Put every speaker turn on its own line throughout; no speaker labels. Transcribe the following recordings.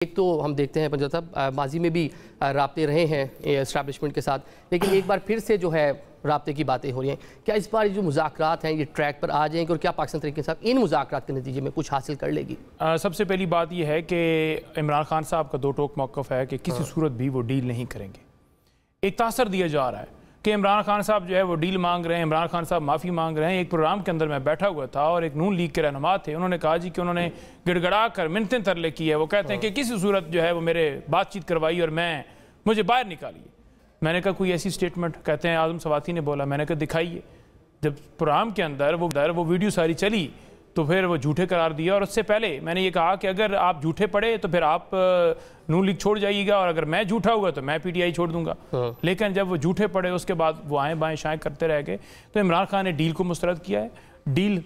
ایک تو ہم دیکھتے ہیں پنجاب صاحب ماضی میں بھی رابطے رہے ہیں اسٹیبلشمنٹ کے ساتھ، لیکن ایک بار پھر سے جو ہے رابطے کی باتیں ہو رہی ہیں. کیا اس بار جو مذاکرات ہیں یہ ٹریک پر آ جائیں گے اور کیا پاکستان تحریک انصاف ان مذاکرات کے نتیجے میں کچھ حاصل کر لے گی؟
سب سے پہلی بات یہ ہے کہ عمران خان صاحب کا دو ٹوک موقف ہے کہ کسی صورت بھی وہ ڈیل نہیں کریں گے. ایک تاثر دیا جا رہا ہے کہ عمران خان صاحب جو ہے وہ ڈیل مانگ رہے ہیں، عمران خان صاحب معافی مانگ رہے ہیں. ایک پروگرام کے اندر میں بیٹھا ہوا تھا اور ایک نون لیگ کے رہنما تھے، انہوں نے کہا جی کہ انہوں نے گڑ گڑا کر منتیں ترلے کی ہے. وہ کہتے ہیں کہ کسی صورت جو ہے وہ میرے بات چیت کروائی اور مجھے باہر نکالیے. میں نے کہا کوئی ایسی سٹیٹمنٹ؟ کہتے ہیں اعظم سواتی نے بولا. میں نے کہا دکھائیے. جب پروگرام کے اندر وہ ویڈیو ساری چلی تو پھر وہ جھوٹے قرار دیا، اور اس سے پہلے میں نے یہ کہا کہ اگر آپ جھوٹے پڑے تو پھر آپ نون لیگ چھوڑ جائیے گا، اور اگر میں جھوٹا ہوا تو میں پی ٹی آئی چھوڑ دوں گا. لیکن جب وہ جھوٹے پڑے اس کے بعد وہ آئیں بائیں شائیں کرتے رہ گئے. تو عمران خان نے ڈیل کو مسترد کیا ہے. ڈیل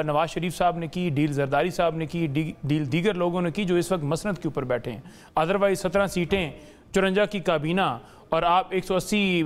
نواز شریف صاحب نے کی، ڈیل زرداری صاحب نے کی، ڈیل دیگر لوگوں نے کی جو اس وقت مسند کے اوپر بیٹھے ہیں. ادروائز 17 سیٹیں 54 کی کابینہ، اور آپ 180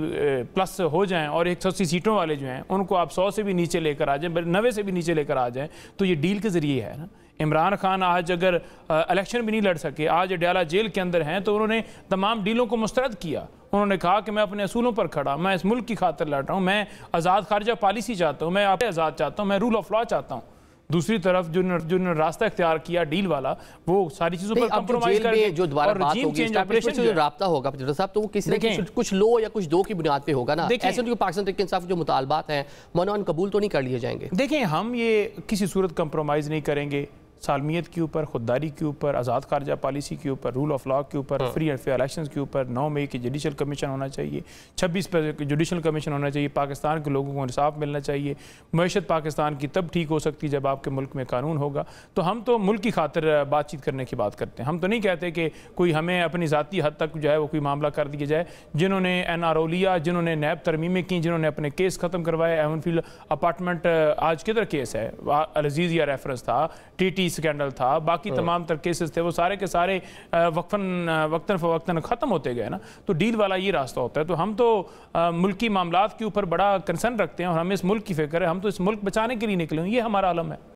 پلس ہو جائیں اور 180 سیٹوں والے جو ہیں ان کو آپ 100 سے بھی نیچے لے کر آ جائیں، 90 سے بھی نیچے لے کر آ جائیں، تو یہ ڈیل کے ذریعے ہے نا. عمران خان آج اگر الیکشن بھی نہیں لڑ سکے، آج ڈیالہ جیل کے اندر ہیں، تو انہوں نے تمام ڈیلوں کو مسترد کیا. انہوں نے کہا کہ میں اپنے اصولوں پر کھڑا، میں اس ملک کی خاطر لڑ رہا ہوں، میں آزاد خارجہ پالیسی چاہتا ہوں، میں آپ آزاد چاہتا ہوں، میں رول آف لا چاہتا ہوں. دوسری طرف جو نے راستہ اختیار کیا ڈیل والا، وہ ساری چیزوں پر کمپرومائز کر کے
جو دوبارہ بات ہوگی جو رابطہ ہوگا صاحب، تو وہ کسی نہ کچھ لو یا کچھ دو کی بنیاد پہ ہوگا نا. ایسے نہیں کہ پاکستان تحریک انصاف جو مطالبات ہیں منوان قبول تو نہیں کر لیے جائیں گے.
دیکھیں ہم یہ کسی صورت کمپرومائز نہیں کریں گے. سالمیت کے اوپر، خودداری کے اوپر، آزاد خارجہ پالیسی کے اوپر، رول آف لا کے اوپر، فری اینڈ فیئر الیکشنز کے اوپر، 9 مئی کی جوڈیشل کمیشن ہونا چاہیے، 26 پہ جوڈیشل کمیشن ہونا چاہیے. پاکستان کے لوگوں کو انصاف ملنا چاہیے. معیشت پاکستان کی تب ٹھیک ہو سکتی جب آپ کے ملک میں قانون ہوگا. تو ہم تو ملک کی خاطر بات چیت کرنے کی بات کرتے ہیں. ہم تو نہیں کہتے کہ کوئی ہمیں اپنی ذاتی حد تک جو ہے وہ کوئی معاملہ کر دیا جائے. جنہوں نے NRO لیا، جنہوں نے نیب ترمیمیں کی، جنہوں نے اپنے کیس ختم کروائے، ایون فیلڈ اپارٹمنٹ آج کدھر کیس ہے، العزیز یا ریفرنس تھا، TT سکینڈل تھا، باقی تمام تر کیسز تھے، وہ سارے کے سارے وقتاً فوقتاً ختم ہوتے گئے نا. تو ڈیل والا یہ راستہ ہوتا ہے. تو ہم تو ملکی معاملات کے اوپر بڑا کنسرن رکھتے ہیں اور ہمیں اس ملک کی فکر ہے. ہم تو اس ملک بچانے کے لیے نکلے ہیں، یہ ہمارا عالم ہے.